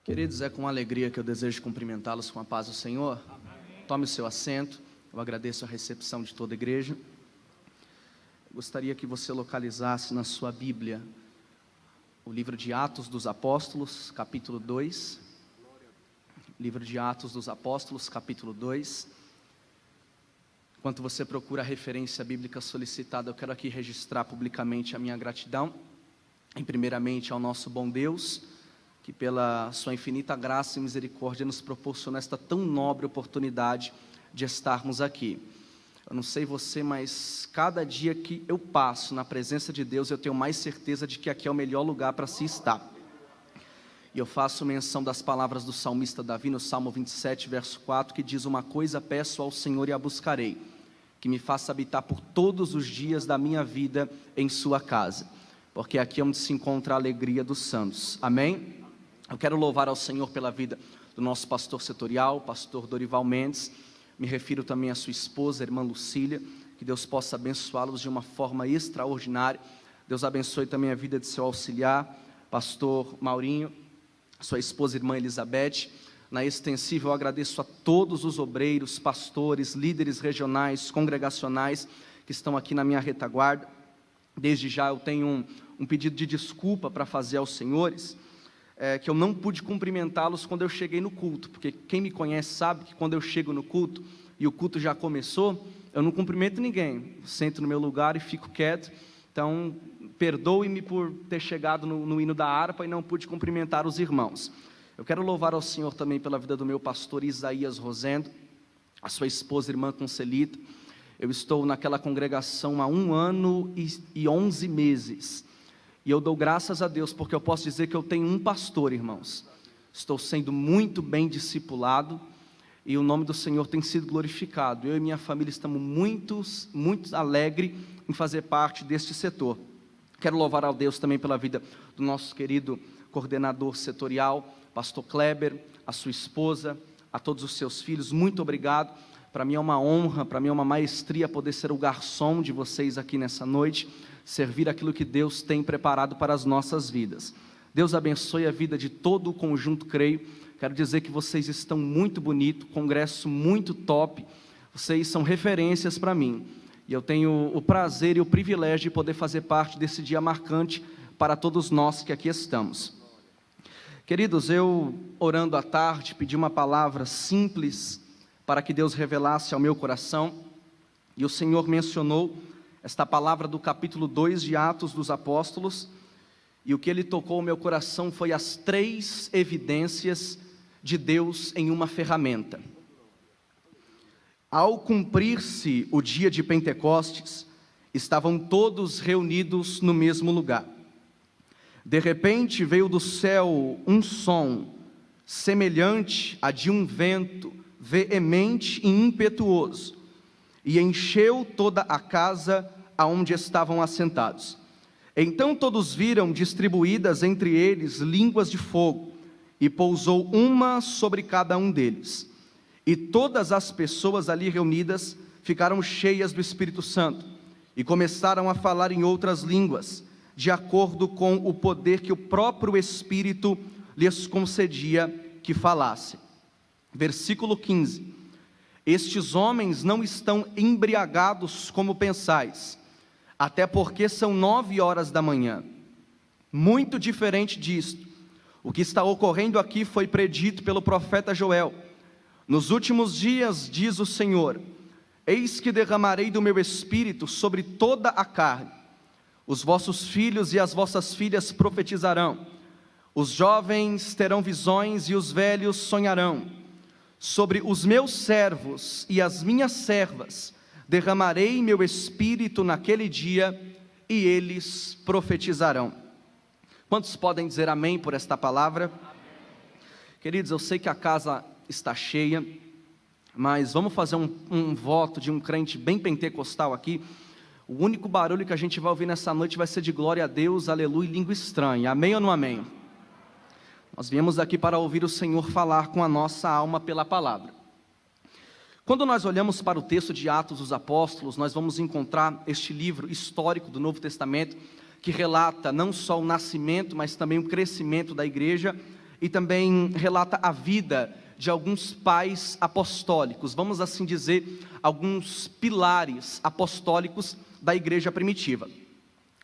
Queridos, é com alegria que eu desejo cumprimentá-los com a paz do Senhor. Tome o seu assento. Eu agradeço a recepção de toda a igreja. Eu gostaria que você localizasse na sua Bíblia o livro de Atos dos Apóstolos, capítulo 2. Livro de Atos dos Apóstolos, capítulo 2. Enquanto você procura a referência bíblica solicitada, eu quero aqui registrar publicamente a minha gratidão, primeiramente ao nosso bom Deus, que pela sua infinita graça e misericórdia nos proporciona esta tão nobre oportunidade de estarmos aqui. Eu não sei você, mas cada dia que eu passo na presença de Deus, eu tenho mais certeza de que aqui é o melhor lugar para se estar. E eu faço menção das palavras do salmista Davi no Salmo 27, verso 4, que diz: uma coisa peço ao Senhor e a buscarei, que me faça habitar por todos os dias da minha vida em sua casa, porque aqui é onde se encontra a alegria dos santos. Amém? Eu quero louvar ao Senhor pela vida do nosso pastor setorial, pastor Dorival Mendes. Me refiro também à sua esposa, a irmã Lucília. Que Deus possa abençoá-los de uma forma extraordinária. Deus abençoe também a vida de seu auxiliar, pastor Maurinho, sua esposa, irmã Elizabeth. Na extensiva, eu agradeço a todos os obreiros, pastores, líderes regionais, congregacionais que estão aqui na minha retaguarda. Desde já eu tenho um pedido de desculpa para fazer aos senhores, que eu não pude cumprimentá-los quando eu cheguei no culto, porque quem me conhece sabe que quando eu chego no culto, e o culto já começou, eu não cumprimento ninguém, sento no meu lugar e fico quieto. Então, perdoe-me por ter chegado no hino da harpa e não pude cumprimentar os irmãos. Eu quero louvar ao Senhor também pela vida do meu pastor Isaías Rosendo, a sua esposa, irmã Concelita. Eu estou naquela congregação há 1 ano e 11 meses, e eu dou graças a Deus, porque eu posso dizer que eu tenho um pastor, irmãos. Estou sendo muito bem discipulado, e o nome do Senhor tem sido glorificado. Eu e minha família estamos muito alegres em fazer parte deste setor. Quero louvar a Deus também pela vida do nosso querido coordenador setorial, pastor Kleber, a sua esposa, a todos os seus filhos. Muito obrigado. Para mim é uma honra, para mim é uma maestria poder ser o garçom de vocês aqui nessa noite, servir aquilo que Deus tem preparado para as nossas vidas. Deus abençoe a vida de todo o conjunto Creio. Quero dizer que vocês estão muito bonitos, congresso muito top, vocês são referências para mim, e eu tenho o prazer e o privilégio de poder fazer parte desse dia marcante para todos nós que aqui estamos. Queridos, eu orando à tarde, pedi uma palavra simples para que Deus revelasse ao meu coração, e o Senhor mencionou esta palavra do capítulo 2 de Atos dos Apóstolos, e o que Ele tocou o meu coração foi as 3 evidências de Deus em uma ferramenta. Ao cumprir-se o dia de Pentecostes, estavam todos reunidos no mesmo lugar. De repente veio do céu um som, semelhante a de um vento veemente e impetuoso, e encheu toda a casa aonde estavam assentados. Então todos viram distribuídas entre eles línguas de fogo, e pousou uma sobre cada um deles. E todas as pessoas ali reunidas ficaram cheias do Espírito Santo, e começaram a falar em outras línguas, de acordo com o poder que o próprio Espírito lhes concedia que falassem. Versículo 15. Estes homens não estão embriagados como pensais, até porque são 9 horas da manhã. Muito diferente disto, o que está ocorrendo aqui foi predito pelo profeta Joel. Nos últimos dias, diz o Senhor, eis que derramarei do meu espírito sobre toda a carne. Os vossos filhos e as vossas filhas profetizarão, os jovens terão visões e os velhos sonharão. Sobre os meus servos e as minhas servas derramarei meu espírito naquele dia, e eles profetizarão. Quantos podem dizer amém por esta palavra? Amém. Queridos, eu sei que a casa está cheia, mas vamos fazer um voto de um crente bem pentecostal aqui. O único barulho que a gente vai ouvir nessa noite vai ser de glória a Deus, aleluia, e língua estranha. Amém ou não amém? Nós viemos aqui para ouvir o Senhor falar com a nossa alma pela palavra. Quando nós olhamos para o texto de Atos dos Apóstolos, nós vamos encontrar este livro histórico do Novo Testamento, que relata não só o nascimento, mas também o crescimento da igreja, e também relata a vida de alguns pais apostólicos, vamos assim dizer, alguns pilares apostólicos da igreja primitiva.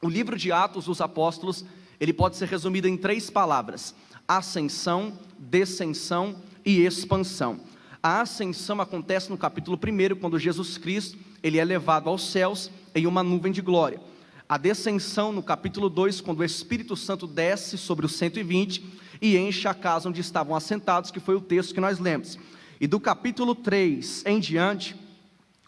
O livro de Atos dos Apóstolos, ele pode ser resumido em 3 palavras: ascensão, descensão e expansão. A ascensão acontece no capítulo 1, quando Jesus Cristo, ele é levado aos céus em uma nuvem de glória. A descensão no capítulo 2, quando o Espírito Santo desce sobre os 120 e enche a casa onde estavam assentados, que foi o texto que nós lemos. E do capítulo 3 em diante,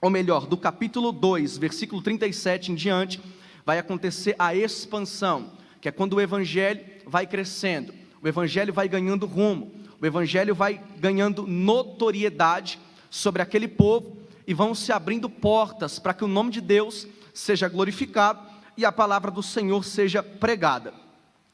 ou melhor, do capítulo 2, versículo 37 em diante, vai acontecer a expansão, que é quando o evangelho vai crescendo, o evangelho vai ganhando rumo, o evangelho vai ganhando notoriedade sobre aquele povo, e vão se abrindo portas para que o nome de Deus seja glorificado e a palavra do Senhor seja pregada.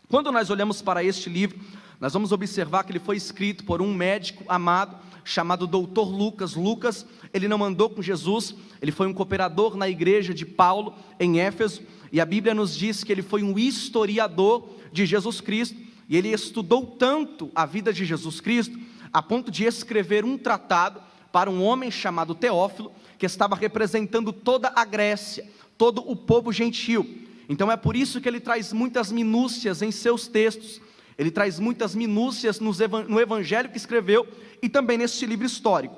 Quando nós olhamos para este livro, nós vamos observar que ele foi escrito por um médico amado, chamado Dr. Lucas. Lucas, ele não andou com Jesus, ele foi um cooperador na igreja de Paulo, em Éfeso, e a Bíblia nos diz que ele foi um historiador de Jesus Cristo, e ele estudou tanto a vida de Jesus Cristo, a ponto de escrever um tratado para um homem chamado Teófilo, que estava representando toda a Grécia, todo o povo gentil. Então é por isso que ele traz muitas minúcias em seus textos, ele traz muitas minúcias no evangelho que escreveu, e também nesse livro histórico.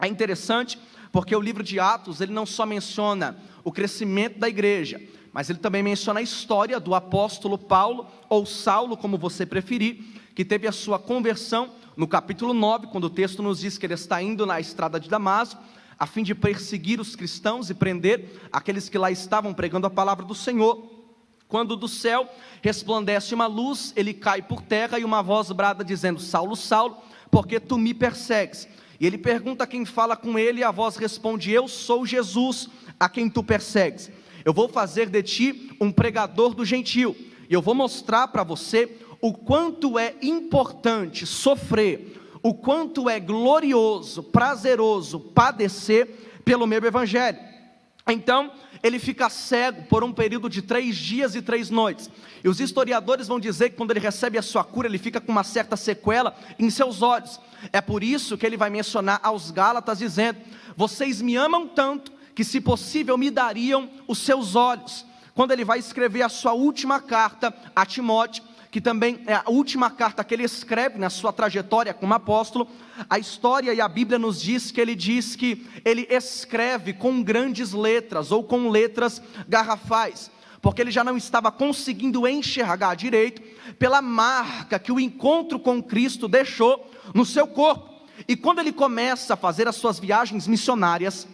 É interessante, porque o livro de Atos, ele não só menciona o crescimento da igreja, mas ele também menciona a história do apóstolo Paulo, ou Saulo, como você preferir, que teve a sua conversão no capítulo 9, quando o texto nos diz que ele está indo na estrada de Damasco, a fim de perseguir os cristãos e prender aqueles que lá estavam pregando a palavra do Senhor. Quando do céu resplandece uma luz, ele cai por terra e uma voz brada dizendo: Saulo, Saulo, por que tu me persegues? E ele pergunta a quem fala com ele, e a voz responde: eu sou Jesus, a quem tu persegues. Eu vou fazer de ti um pregador do gentio, e eu vou mostrar para você o quanto é importante sofrer, o quanto é glorioso, prazeroso padecer pelo meu evangelho. Então ele fica cego por um período de 3 dias e 3 noites, e os historiadores vão dizer que quando ele recebe a sua cura, ele fica com uma certa sequela em seus olhos. É por isso que ele vai mencionar aos Gálatas dizendo: vocês me amam tanto, que se possível me dariam os seus olhos. Quando ele vai escrever a sua última carta a Timóteo, que também é a última carta que ele escreve na sua trajetória como apóstolo, a história e a Bíblia nos diz que ele escreve com grandes letras, ou com letras garrafais, porque ele já não estava conseguindo enxergar direito, pela marca que o encontro com Cristo deixou no seu corpo. E quando ele começa a fazer as suas viagens missionárias,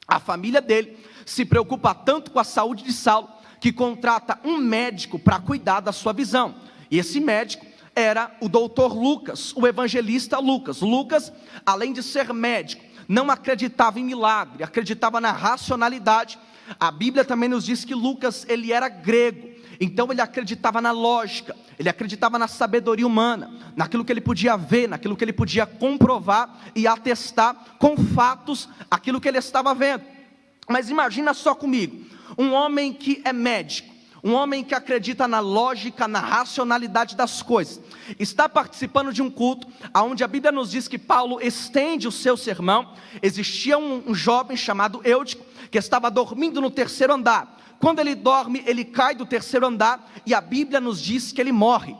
a família dele se preocupa tanto com a saúde de Saulo, que contrata um médico para cuidar da sua visão. E esse médico era o doutor Lucas, o evangelista Lucas. Lucas, além de ser médico, não acreditava em milagre, acreditava na racionalidade. A Bíblia também nos diz que Lucas, ele era grego, então ele acreditava na lógica, ele acreditava na sabedoria humana, naquilo que ele podia ver, naquilo que ele podia comprovar e atestar com fatos aquilo que ele estava vendo. Mas imagina só comigo, um homem que é médico, um homem que acredita na lógica, na racionalidade das coisas, está participando de um culto, onde a Bíblia nos diz que Paulo estende o seu sermão. Existia um jovem chamado Eutico, que estava dormindo no 3º andar. Quando ele dorme, ele cai do 3º andar, e a Bíblia nos diz que ele morre.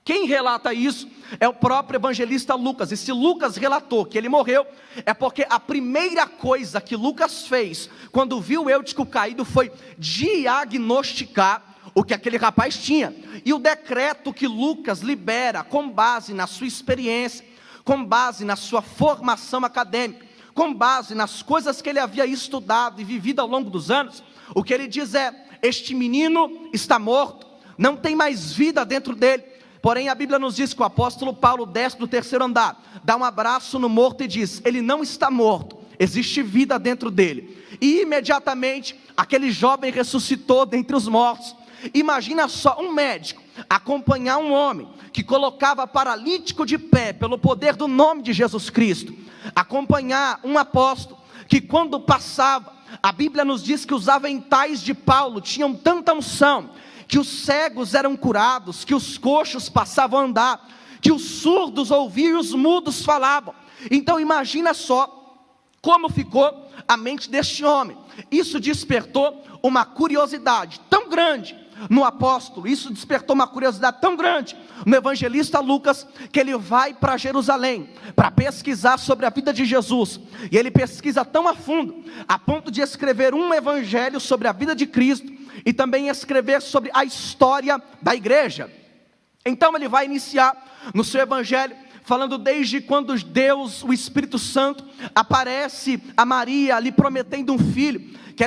Quem relata isso é o próprio evangelista Lucas. E se Lucas relatou que ele morreu, é porque a primeira coisa que Lucas fez, quando viu o Eutico caído, foi diagnosticar o que aquele rapaz tinha. E o decreto que Lucas libera, com base na sua experiência, com base na sua formação acadêmica, com base nas coisas que ele havia estudado e vivido ao longo dos anos, o que ele diz é: este menino está morto, não tem mais vida dentro dele. Porém a Bíblia nos diz que o apóstolo Paulo desce do 3º andar, dá um abraço no morto e diz: ele não está morto, existe vida dentro dele. E imediatamente aquele jovem ressuscitou dentre os mortos. Imagina só um médico acompanhar um homem que colocava paralítico de pé pelo poder do nome de Jesus Cristo, acompanhar um apóstolo que quando passava, a Bíblia nos diz que os aventais de Paulo tinham tanta unção, que os cegos eram curados, que os coxos passavam a andar, que os surdos ouviam e os mudos falavam. Então imagina só como ficou a mente deste homem. Isso despertou uma curiosidade tão grande no apóstolo, isso despertou uma curiosidade tão grande no evangelista Lucas, que ele vai para Jerusalém para pesquisar sobre a vida de Jesus. E ele pesquisa tão a fundo, a ponto de escrever um evangelho sobre a vida de Cristo e também escrever sobre a história da igreja. Então ele vai iniciar no seu evangelho falando desde quando Deus, o Espírito Santo, aparece a Maria lhe prometendo um filho, que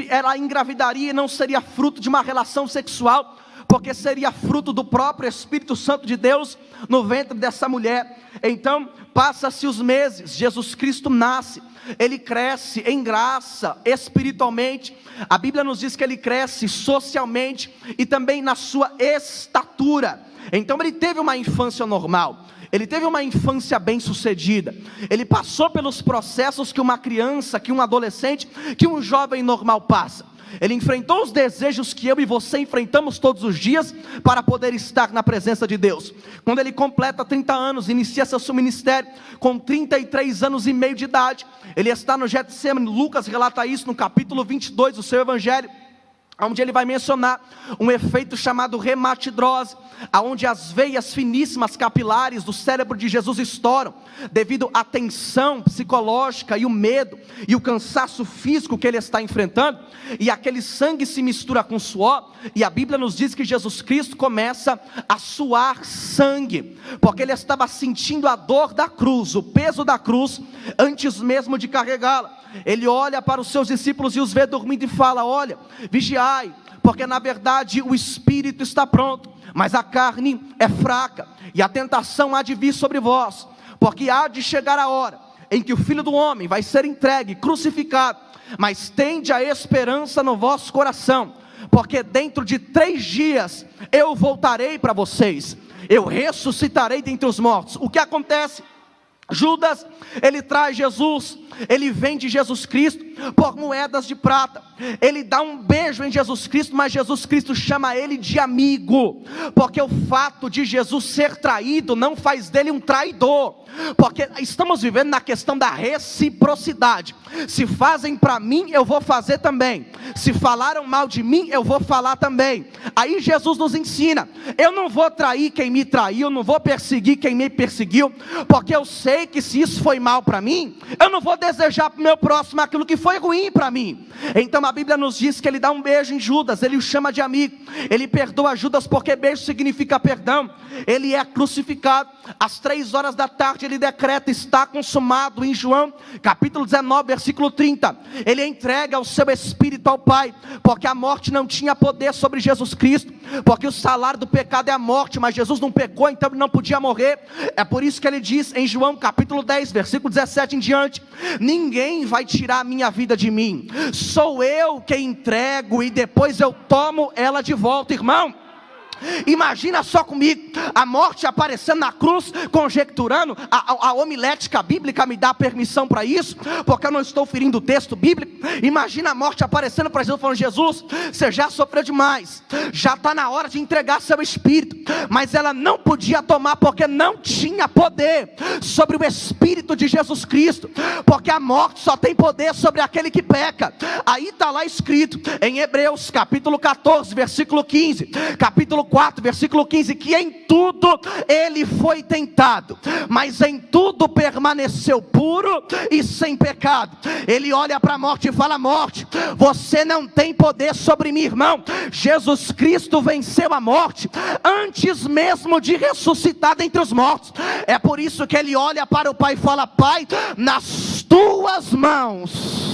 ela engravidaria e não seria fruto de uma relação sexual, porque seria fruto do próprio Espírito Santo de Deus no ventre dessa mulher. Então passa-se os meses, Jesus Cristo nasce, ele cresce em graça, espiritualmente. A Bíblia nos diz que ele cresce socialmente e também na sua estatura. Então ele teve uma infância normal, ele teve uma infância bem sucedida, ele passou pelos processos que uma criança, que um adolescente, que um jovem normal passa. Ele enfrentou os desejos que eu e você enfrentamos todos os dias para poder estar na presença de Deus. Quando ele completa 30 anos, inicia seu ministério com 33 anos e meio de idade, ele está no Getsemane. Lucas relata isso no capítulo 22 do seu evangelho, onde ele vai mencionar um efeito chamado rematidrose, aonde as veias finíssimas capilares do cérebro de Jesus estouram, devido à tensão psicológica e o medo, e o cansaço físico que ele está enfrentando, e aquele sangue se mistura com suor, e a Bíblia nos diz que Jesus Cristo começa a suar sangue, porque ele estava sentindo a dor da cruz, o peso da cruz, antes mesmo de carregá-la. Ele olha para os seus discípulos e os vê dormindo e fala: olha, vigiai, porque na verdade o espírito está pronto, mas a carne é fraca, e a tentação há de vir sobre vós, porque há de chegar a hora em que o Filho do Homem vai ser entregue, crucificado, mas tende a esperança no vosso coração, porque dentro de 3 dias eu voltarei para vocês, eu ressuscitarei dentre os mortos. O que acontece? Judas, ele traz Jesus, ele vende Jesus Cristo por moedas de prata, ele dá um beijo em Jesus Cristo, mas Jesus Cristo chama ele de amigo, porque o fato de Jesus ser traído não faz dele um traidor, porque estamos vivendo na questão da reciprocidade. Se fazem para mim, eu vou fazer também, se falaram mal de mim, eu vou falar também. Aí Jesus nos ensina: eu não vou trair quem me traiu, eu não vou perseguir quem me perseguiu, porque eu sei que se isso foi mal para mim, eu não vou desejar para o meu próximo aquilo que foi ruim para mim. Então a Bíblia nos diz que ele dá um beijo em Judas, ele o chama de amigo, ele perdoa Judas, porque beijo significa perdão. Ele é crucificado, às 3 horas da tarde ele decreta: está consumado. Em João capítulo 19 versículo 30, ele entrega o seu espírito ao Pai, porque a morte não tinha poder sobre Jesus Cristo, porque o salário do pecado é a morte, mas Jesus não pecou, então ele não podia morrer. É por isso que ele diz em João capítulo 10 versículo 17 em diante: ninguém vai tirar a minha vida de mim, sou eu quem entrego e depois eu tomo ela de volta. Irmão, imagina só comigo, a morte aparecendo na cruz, conjecturando. A homilética bíblica me dá permissão para isso, porque eu não estou ferindo o texto bíblico. Imagina a morte aparecendo para Jesus, falando: Jesus, você já sofreu demais, já está na hora de entregar seu espírito. Mas ela não podia tomar, porque não tinha poder sobre o espírito de Jesus Cristo, porque a morte só tem poder sobre aquele que peca. Aí está lá escrito em Hebreus capítulo 14 versículo 15, capítulo 4 versículo 15, que em tudo ele foi tentado, mas em tudo permaneceu puro e sem pecado. Ele olha para a morte e fala: morte, você não tem poder sobre mim. Irmão, Jesus Cristo venceu a morte antes mesmo de ressuscitar dentre os mortos. É por isso que ele olha para o Pai e fala: Pai, nas tuas mãos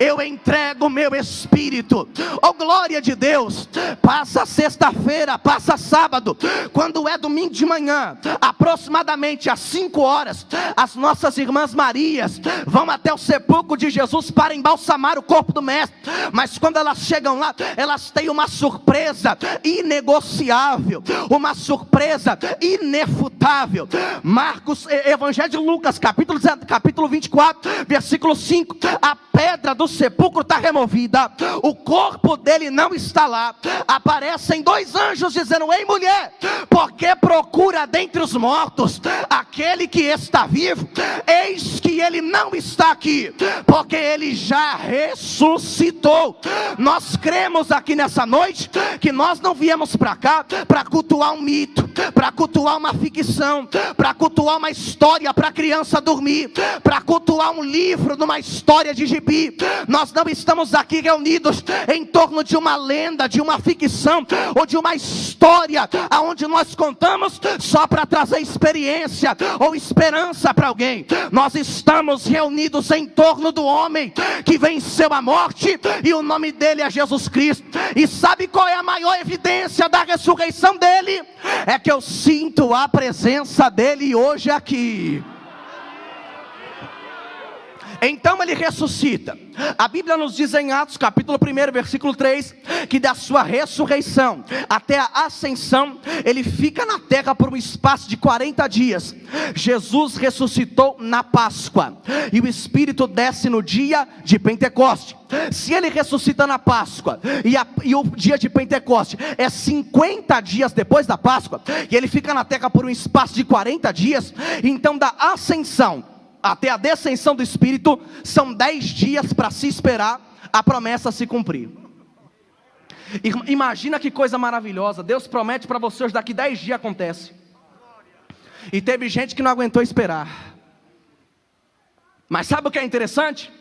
eu entrego o meu espírito. Oh glória de Deus. Passa sexta-feira, passa sábado, quando é domingo de manhã, aproximadamente às 5 horas, as nossas irmãs Marias vão até o sepulcro de Jesus para embalsamar o corpo do mestre. Mas quando elas chegam lá, elas têm uma surpresa inegociável, uma surpresa inefutável. Evangelho de Lucas capítulo 24 versículo 5, a pedra do sepulcro está removida, o corpo dele não está lá. Aparecem 2 anjos dizendo: ei mulher, por que procura dentre os mortos aquele que está vivo? Eis que ele não está aqui, porque ele já ressuscitou. Nós cremos aqui nessa noite que nós não viemos para cá para cultuar um mito, para cultuar uma ficção, para cultuar uma história para criança dormir, para cultuar um livro numa história de gibi. Nós não estamos aqui reunidos em torno de uma lenda, de uma ficção ou de uma história aonde nós contamos só para trazer experiência ou esperança para alguém. Nós estamos reunidos em torno do homem que venceu a morte, e o nome dele é Jesus Cristo. E sabe qual é a maior evidência da ressurreição dele? É que eu sinto a presença dele hoje aqui. Então ele ressuscita. A Bíblia nos diz em Atos capítulo 1, versículo 3, que da sua ressurreição até a ascensão, ele fica na terra por um espaço de 40 dias. Jesus ressuscitou na Páscoa, e o Espírito desce no dia de Pentecoste. Se ele ressuscita na Páscoa, e o dia de Pentecoste é 50 dias depois da Páscoa, e ele fica na terra por um espaço de 40 dias, então da ascensão até a descensão do Espírito são 10 dias para se esperar a promessa se cumprir. Imagina que coisa maravilhosa. Deus promete para você, hoje daqui 10 dias acontece. E teve gente que não aguentou esperar. Mas sabe o que é interessante?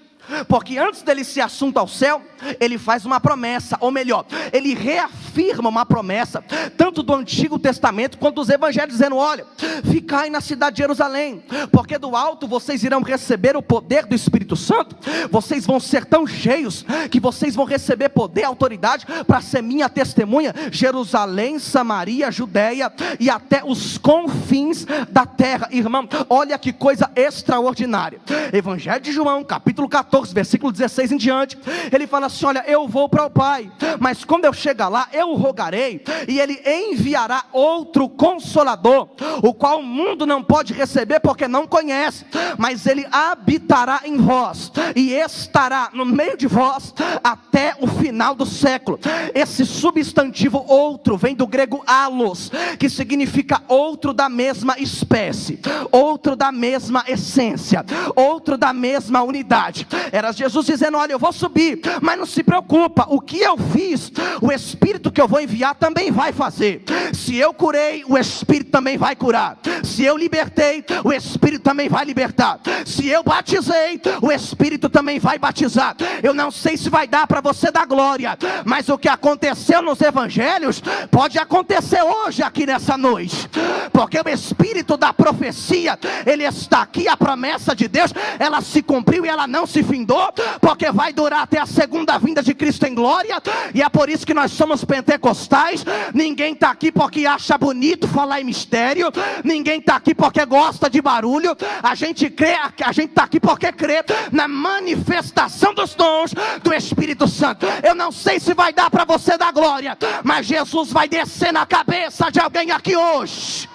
Porque antes dele ser assunto ao céu, ele faz uma promessa, ou melhor, ele reafirma uma promessa, tanto do Antigo Testamento quanto dos Evangelhos, dizendo: olha, ficai na cidade de Jerusalém, porque do alto vocês irão receber o poder do Espírito Santo. Vocês vão ser tão cheios que vocês vão receber poder e autoridade para ser minha testemunha. Jerusalém, Samaria, Judeia e até os confins da terra. Irmão, olha que coisa extraordinária. Evangelho de João, capítulo 14, versículo 16 em diante, ele fala assim: olha, eu vou para o Pai, mas quando eu chegar lá, eu rogarei, e ele enviará outro Consolador, o qual o mundo não pode receber porque não conhece, mas ele habitará em vós, e estará no meio de vós até o final do século. Esse substantivo outro vem do grego allos, que significa outro da mesma espécie, outro da mesma essência, outro da mesma unidade. Era Jesus dizendo: olha, eu vou subir, mas não se preocupa, o que eu fiz, o Espírito que eu vou enviar também vai fazer. Se eu curei, o Espírito também vai curar. Se eu libertei, o Espírito também vai libertar. Se eu batizei, o Espírito também vai batizar. Eu não sei se vai dar para você dar glória, mas o que aconteceu nos Evangelhos pode acontecer hoje aqui nessa noite, porque o Espírito da profecia, ele está aqui. A promessa de Deus, ela se cumpriu e ela não se findou, porque vai durar até a segunda vinda de Cristo em glória. E é por isso que nós somos pentecostais. Ninguém está aqui porque acha bonito falar em mistério, ninguém está aqui porque gosta de barulho. A gente crê, a gente está aqui porque crê na manifestação dos dons do Espírito Santo. Eu não sei se vai dar para você dar glória, mas Jesus vai descer na cabeça de alguém aqui hoje.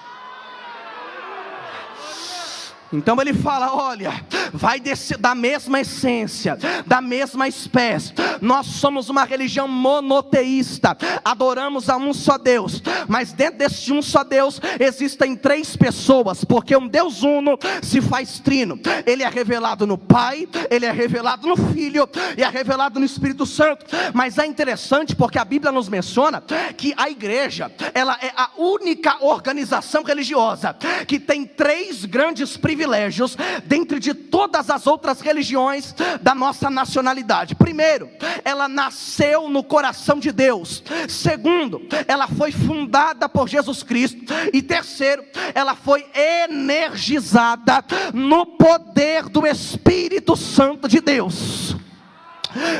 Então ele fala: olha, vai descer da mesma essência, da mesma espécie. Nós somos uma religião monoteísta, adoramos a um só Deus, mas dentro desse um só Deus existem 3 pessoas, porque um Deus uno se faz trino. Ele é revelado no Pai, ele é revelado no Filho e é revelado no Espírito Santo. Mas é interessante porque a Bíblia nos menciona que a igreja, ela é a única organização religiosa que tem 3 grandes privilégios dentre de todas as outras religiões da nossa nacionalidade. Primeiro, ela nasceu no coração de Deus. Segundo, ela foi fundada por Jesus Cristo. E terceiro, ela foi energizada no poder do Espírito Santo de Deus.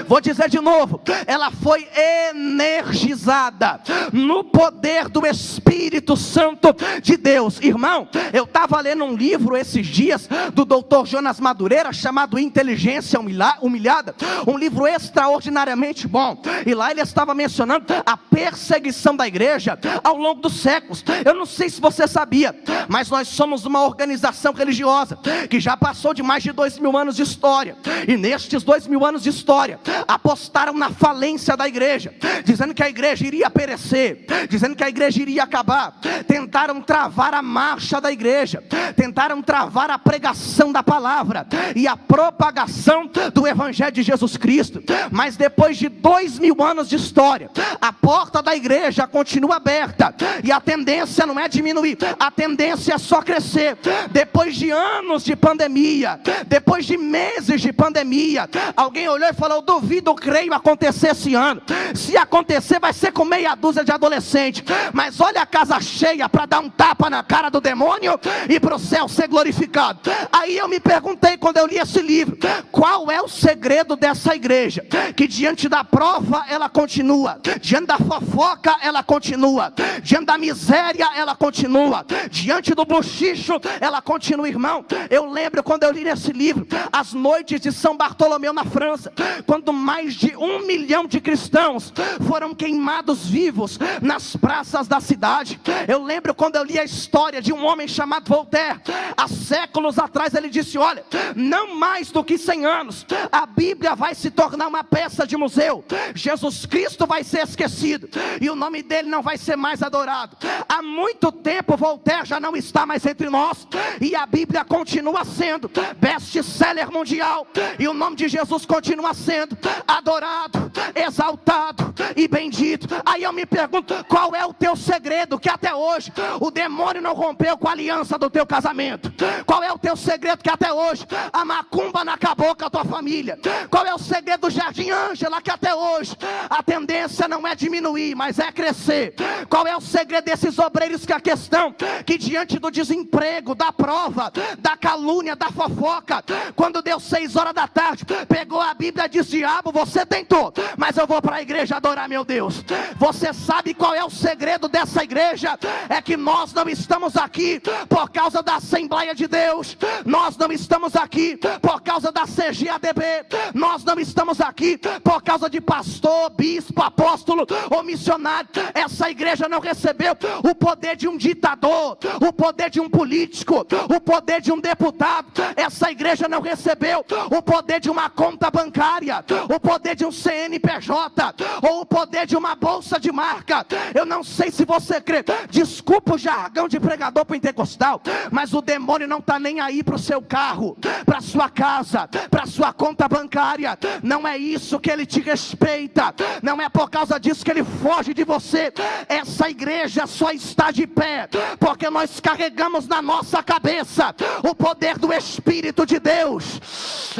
Vou dizer de novo, ela foi energizada no poder do Espírito Santo de Deus. Irmão, eu estava lendo um livro esses dias do Dr. Jonas Madureira, chamado Inteligência Humilhada, um livro extraordinariamente bom, e lá ele estava mencionando a perseguição da igreja ao longo dos séculos. Eu não sei se você sabia, mas nós somos uma organização religiosa que já passou de mais de 2000 anos de história, e nestes 2000 anos de história, apostaram na falência da igreja, dizendo que a igreja iria perecer, dizendo que a igreja iria acabar. Tentaram travar a marcha da igreja, tentaram travar a pregação da palavra e a propagação do evangelho de Jesus Cristo. Mas depois de 2000 anos de história, a porta da igreja continua aberta, e a tendência não é diminuir, a tendência é só crescer. Depois de anos de pandemia, depois de meses de pandemia, alguém olhou e falou: eu duvido, creio acontecer esse ano. Se acontecer, vai ser com meia dúzia de adolescentes, mas olha a casa cheia para dar um tapa na cara do demônio e para o céu ser glorificado. Aí eu me perguntei, quando eu li esse livro, qual é o segredo dessa igreja, que diante da prova ela continua, diante da fofoca ela continua, diante da miséria ela continua, diante do bochicho ela continua. Irmão, eu lembro quando eu li esse livro, as noites de São Bartolomeu na França, quando mais de 1 milhão de cristãos foram queimados vivos nas praças da cidade. Eu lembro quando eu li a história de um homem chamado Voltaire. Há séculos atrás ele disse: olha, não mais do que 100 anos, a Bíblia vai se tornar uma peça de museu, Jesus Cristo vai ser esquecido, e o nome dele não vai ser mais adorado. Há muito tempo Voltaire já não está mais entre nós, e a Bíblia continua sendo best-seller mundial, e o nome de Jesus continua sendo adorado, exaltado e bendito. Aí eu me pergunto, qual é o teu segredo, que até hoje o demônio não rompeu com a aliança do teu casamento? Qual é o teu segredo, que até hoje a macumba não acabou com a tua família? Qual é o segredo do Jardim Ângela, que até hoje a tendência não é diminuir, mas é crescer? Qual é o segredo desses obreiros, que a questão, que diante do desemprego, da prova, da calúnia, da fofoca, quando deu 6 horas da tarde, pegou a Bíblia e disse: diabo, você tentou, mas eu vou para a igreja adorar meu Deus. Você sabe qual é o segredo dessa igreja? É que nós não estamos aqui por causa da Assembleia de Deus, nós não estamos aqui por causa da CGADB, nós não estamos aqui por causa de pastor, bispo, apóstolo ou missionário. Essa igreja não recebeu o poder de um ditador, o poder de um político, o poder de um deputado. Essa igreja não recebeu o poder de uma conta bancária, o poder de um CNPJ, ou o poder de uma bolsa de marca. Eu não sei se você crê, desculpa o jargão de pregador pentecostal, mas o demônio não está nem aí para o seu carro, para a sua casa, para a sua conta bancária. Não é isso que ele te respeita, não é por causa disso que ele foge de você. Essa igreja só está de pé porque nós carregamos na nossa cabeça o poder do Espírito de Deus.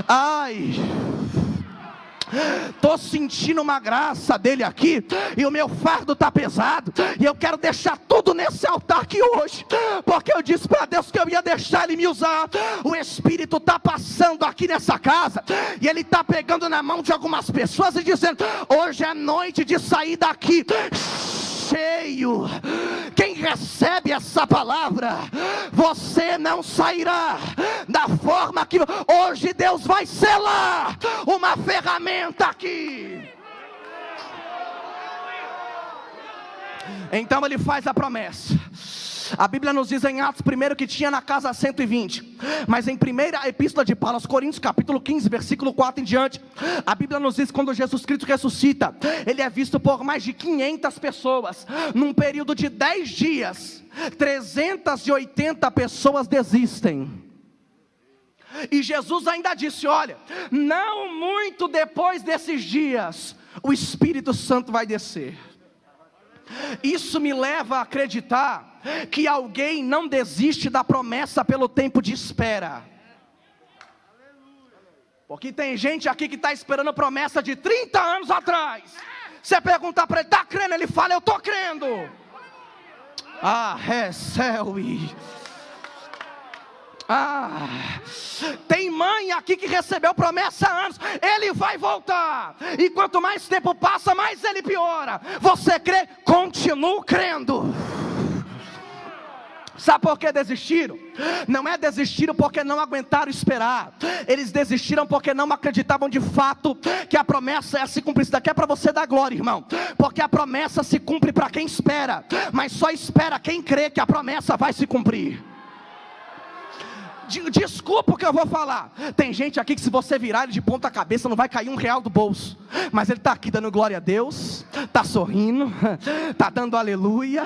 Ai, estou sentindo uma graça dele aqui, e o meu fardo está pesado, e eu quero deixar tudo nesse altar aqui hoje, porque eu disse para Deus que eu ia deixar ele me usar. O Espírito está passando aqui nessa casa, e ele está pegando na mão de algumas pessoas e dizendo: hoje é noite de sair daqui cheio. Quem recebe essa palavra, você não sairá da forma que hoje Deus vai selar uma ferramenta aqui. Então ele faz a promessa. A Bíblia nos diz em Atos 1 que tinha na casa 120, mas em 1ª epístola de Paulo aos Coríntios, capítulo 15, versículo 4 em diante, a Bíblia nos diz: quando Jesus Cristo ressuscita, ele é visto por mais de 500 pessoas. Num período de 10 dias, 380 pessoas desistem. E Jesus ainda disse: olha, não muito depois desses dias, o Espírito Santo vai descer. Isso me leva a acreditar que alguém não desiste da promessa pelo tempo de espera. Porque tem gente aqui que está esperando a promessa de 30 anos atrás. Você perguntar para ele: está crendo? Ele fala: eu estou crendo. Ah, recebe. Tem mãe aqui que recebeu promessa há anos, ele vai voltar, e quanto mais tempo passa, mais ele piora. Você crê? Continua crendo. Sabe por que desistiram? Não é desistiram porque não aguentaram esperar. Eles desistiram porque não acreditavam de fato que a promessa ia se cumprir. Isso daqui é para você dar glória, irmão. Porque a promessa se cumpre para quem espera, mas só espera quem crê que a promessa vai se cumprir. Desculpa o que eu vou falar. Tem gente aqui que se você virar ele de ponta cabeça não vai cair R$1 do bolso. Mas ele está aqui dando glória a Deus, está sorrindo, está dando aleluia.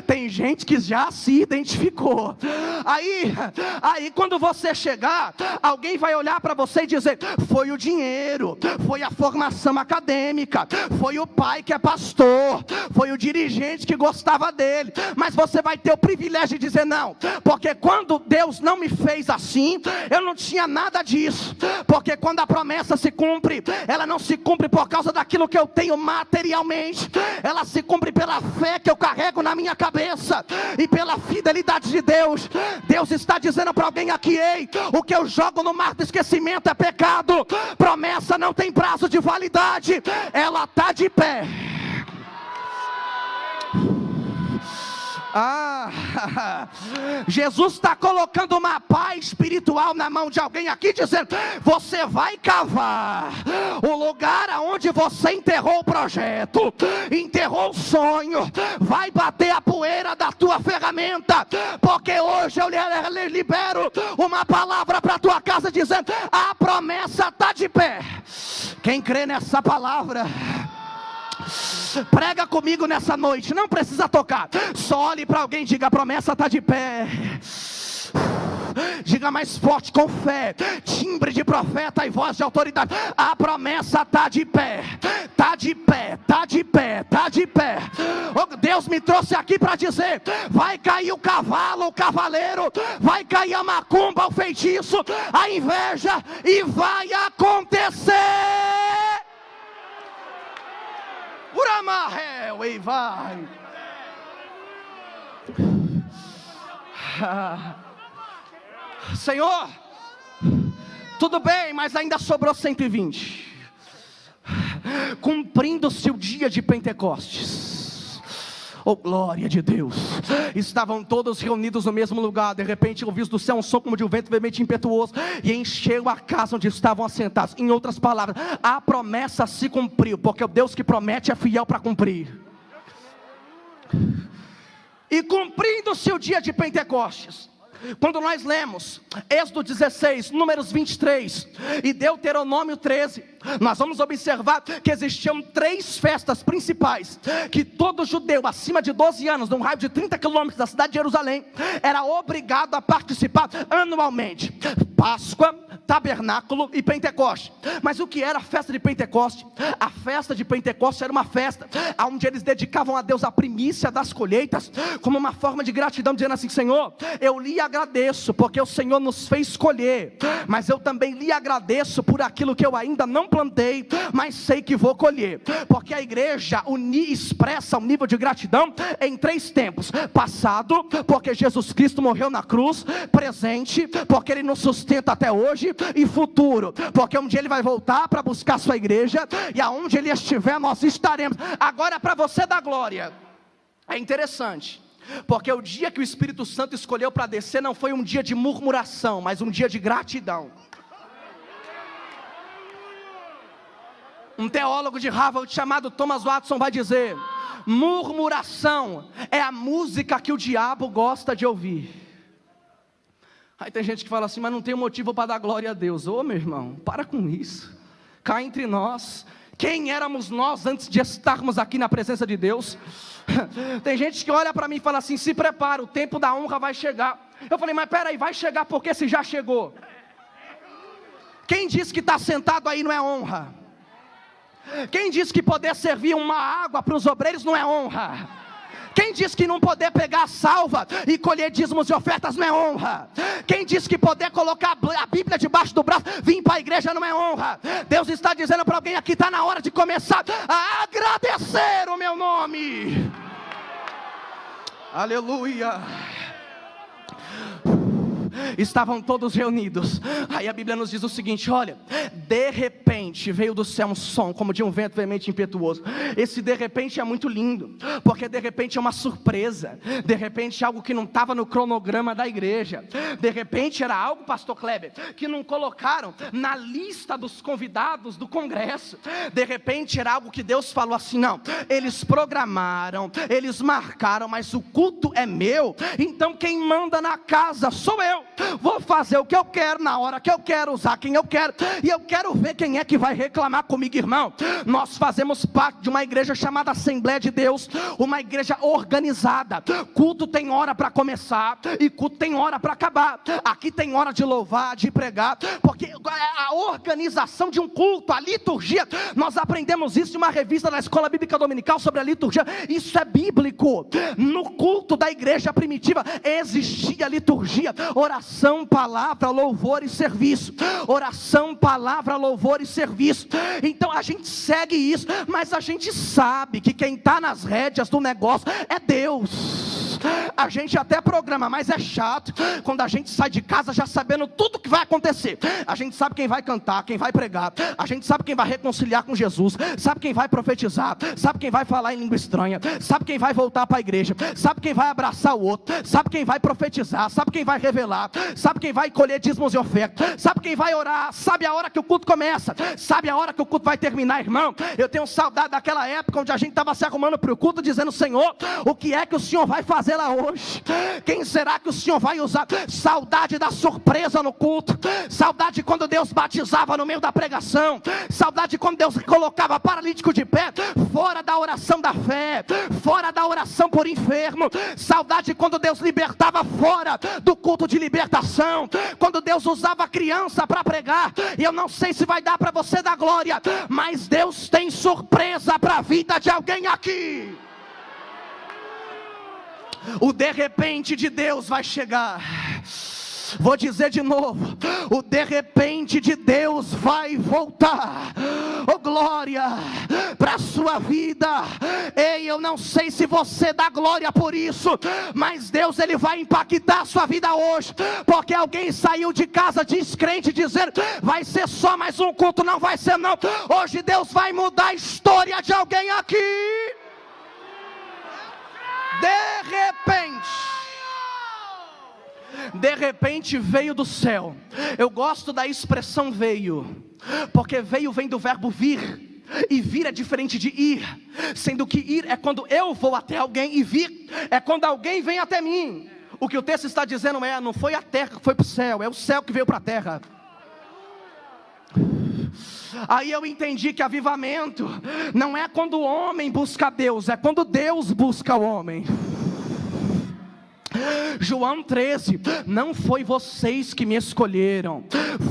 Tem gente que já se identificou. Aí quando você chegar, alguém vai olhar para você e dizer: foi o dinheiro, foi a formação acadêmica, foi o pai que é pastor, foi o dirigente que gostava dele. Mas você vai ter o privilégio de dizer: não, porque quando Deus não me fez assim, eu não tinha nada disso. Porque quando a promessa se cumpre, ela não se cumpre por causa daquilo que eu tenho materialmente, ela se cumpre pela fé que eu carrego na minha cabeça e pela fidelidade de Deus. Deus está dizendo para alguém aqui: ei, o que eu jogo no mar do esquecimento é pecado. Promessa não tem prazo de validade, ela está de pé. Jesus está colocando uma pá espiritual na mão de alguém aqui, dizendo: você vai cavar o lugar aonde você enterrou o projeto, enterrou o sonho, vai bater a poeira da tua ferramenta, porque hoje eu libero uma palavra para a tua casa dizendo: a promessa está de pé. Quem crê nessa palavra, prega comigo nessa noite. Não precisa tocar, só olhe para alguém e diga: a promessa está de pé. Diga mais forte, com fé, timbre de profeta e voz de autoridade: a promessa está de pé, está de pé, está de pé, está de pé. Deus me trouxe aqui para dizer: vai cair o cavalo, o cavaleiro, vai cair a macumba, o feitiço, a inveja, e vai acontecer. Uramarreu, e vai. Senhor, tudo bem, mas ainda sobrou 120. Cumprindo-se o dia de Pentecostes. Oh, glória de Deus. Estavam todos reunidos no mesmo lugar. De repente ouviu do céu um som como de um vento veemente impetuoso, e encheu a casa onde estavam assentados. Em outras palavras, a promessa se cumpriu, porque o Deus que promete é fiel para cumprir. E cumprindo-se o dia de Pentecostes, quando nós lemos Êxodo 16, Números 23 e Deuteronômio 13, nós vamos observar que existiam 3 festas principais que todo judeu acima de 12 anos, num raio de 30 quilômetros da cidade de Jerusalém, era obrigado a participar anualmente: Páscoa, Tabernáculo e Pentecoste. Mas o que era a festa de Pentecoste? A festa de Pentecoste era uma festa onde eles dedicavam a Deus a primícia das colheitas, como uma forma de gratidão, dizendo assim: Senhor, eu lhe agradeço porque o Senhor nos fez colher, mas eu também lhe agradeço por aquilo que eu ainda não plantei, mas sei que vou colher. Porque a igreja expressa um nível de gratidão em 3 tempos: passado, porque Jesus Cristo morreu na cruz; presente, porque Ele nos sustenta até hoje; e futuro, porque um dia Ele vai voltar para buscar a sua igreja, e aonde Ele estiver nós estaremos. Agora, para você dar glória, é interessante, porque o dia que o Espírito Santo escolheu para descer não foi um dia de murmuração, mas um dia de gratidão. Um teólogo de Harvard chamado Thomas Watson vai dizer: murmuração é a música que o diabo gosta de ouvir. Aí tem gente que fala assim: mas não tem motivo para dar glória a Deus. Ô, meu irmão, para com isso. Cá entre nós, quem éramos nós antes de estarmos aqui na presença de Deus? Tem gente que olha para mim e fala assim: se prepara, o tempo da honra vai chegar. Eu falei: mas peraí, vai chegar porque se já chegou? Quem disse que está sentado aí não é honra? Quem disse que poder servir uma água para os obreiros não é honra? Quem disse que não poder pegar a salva e colher dízimos e ofertas não é honra? Quem disse que poder colocar a Bíblia debaixo do braço, vir para a igreja não é honra? Deus está dizendo para alguém aqui: está na hora de começar a agradecer o meu nome. Aleluia. estavam todos reunidos. Aí a Bíblia nos diz o seguinte: olha, de repente veio do céu um som como de um vento veemente e impetuoso. Esse de repente é muito lindo, porque de repente é uma surpresa, de repente é algo que não estava no cronograma da igreja, de repente era algo, pastor Kleber, que não colocaram na lista dos convidados do congresso. De repente era algo que Deus falou assim: não, eles programaram, eles marcaram, mas o culto é meu, então quem manda na casa sou eu. Vou fazer o que eu quero, na hora que eu quero, usar quem eu quero, e eu quero ver quem é que vai reclamar comigo, irmão. Nós fazemos parte de uma igreja chamada Assembleia de Deus, uma igreja organizada. Culto tem hora para começar e culto tem hora para acabar. Aqui tem hora de louvar, de pregar, porque a organização de um culto, a liturgia, nós aprendemos isso em uma revista da Escola Bíblica Dominical sobre a liturgia. Isso é bíblico. No culto da igreja primitiva existia liturgia, oração, palavra, louvor e serviço. Oração, palavra, louvor e serviço. Então a gente segue isso, mas a gente sabe que quem está nas rédeas do negócio é Deus. A gente até programa, mas é chato quando a gente sai de casa já sabendo tudo que vai acontecer. A gente sabe quem vai cantar, quem vai pregar, a gente sabe quem vai reconciliar com Jesus, sabe quem vai profetizar, sabe quem vai falar em língua estranha, sabe quem vai voltar para a igreja, sabe quem vai abraçar o outro, sabe quem vai profetizar, sabe quem vai revelar, sabe quem vai colher dízimos e ofertas, sabe quem vai orar, sabe a hora que o culto começa, sabe a hora que o culto vai terminar, irmão. Eu tenho saudade daquela época onde a gente estava se arrumando para o culto, dizendo: Senhor, o que é que o Senhor vai fazer lá hoje? Quem será que o Senhor vai usar? Saudade da surpresa no culto, saudade quando Deus batizava no meio da pregação, saudade quando Deus colocava paralítico de pé, fora da oração da fé, fora da oração por enfermo, saudade quando Deus libertava fora do culto de libertação, quando Deus usava a criança para pregar. E eu não sei se vai dar para você dar glória, mas Deus tem surpresa para a vida de alguém aqui. O de repente de Deus vai chegar. Vou dizer de novo: o de repente de Deus vai voltar. Oh, glória para a sua vida. Ei, eu não sei se você dá glória por isso, mas Deus, Ele vai impactar a sua vida hoje, porque alguém saiu de casa descrente, dizendo: vai ser só mais um culto. Não vai ser não. Hoje Deus vai mudar a história de alguém aqui. De repente veio do céu. Eu gosto da expressão veio, porque veio vem do verbo vir, e vir é diferente de ir, sendo que ir é quando eu vou até alguém, e vir é quando alguém vem até mim. O que o texto está dizendo é: não foi a terra que foi para o céu, é o céu que veio para a terra. Aí eu entendi que avivamento não é quando o homem busca Deus, é quando Deus busca o homem. João 13, não foi vocês que me escolheram,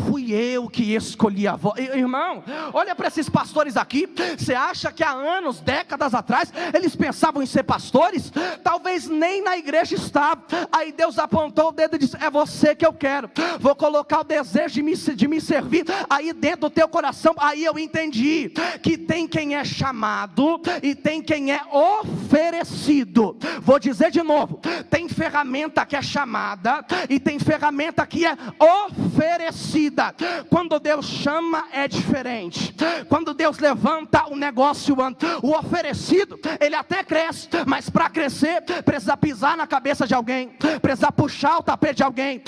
fui eu que escolhi a vós. Irmão, olha para esses pastores aqui. Você acha que há anos, décadas atrás, eles pensavam em ser pastores? Talvez nem na igreja estavam. Aí Deus apontou o dedo e disse: é você que eu quero, vou colocar o desejo de me servir aí dentro do teu coração. Aí eu entendi que tem quem é chamado e tem quem é oferecido. Vou dizer de novo: tem ferramenta que é chamada e tem ferramenta que é oferecida. Quando Deus chama é diferente. Quando Deus levanta, o negócio anda. O oferecido, ele até cresce, mas para crescer precisa pisar na cabeça de alguém, precisa puxar o tapete de alguém.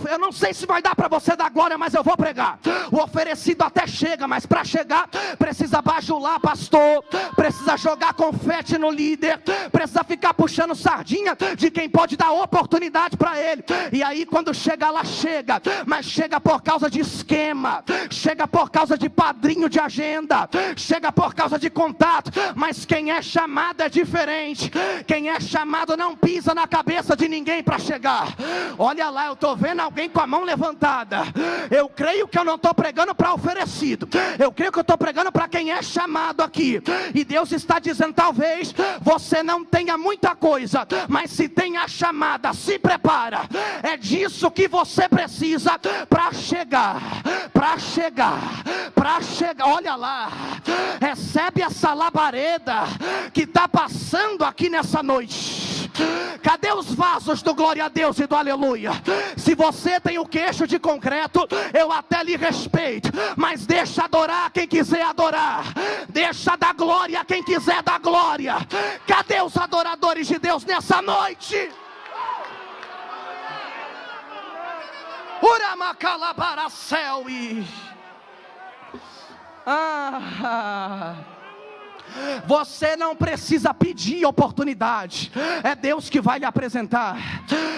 Eu não sei se vai dar para você dar glória, mas eu vou pregar. O oferecido até chega, mas para chegar precisa bajular pastor, precisa jogar confete no líder, precisa ficar puxando sardinha de quem pode dar oportunidade para ele. E aí quando chega lá, chega, mas chega por causa de esquema, chega por causa de padrinho de agenda, chega por causa de contato. Mas quem é chamado é diferente. Quem é chamado não pisa na cabeça de ninguém para chegar. Olha lá, eu estou vendo alguém com a mão levantada. Eu creio que eu não estou pregando para oferecido, eu creio que eu estou pregando para quem é chamado aqui. E Deus está dizendo: talvez você não tenha muita coisa, mas se tem a chamada, se prepara. É disso que você precisa para chegar, para chegar, para chegar. Olha lá, recebe essa labareda que está passando aqui nessa noite. Cadê os vasos do glória a Deus e do aleluia? Se você tem o queixo de concreto, eu até lhe respeito, mas deixa adorar quem quiser adorar, deixa dar glória a quem quiser dar glória. Cadê os adoradores de Deus nessa noite? Você não precisa pedir oportunidade, é Deus que vai lhe apresentar.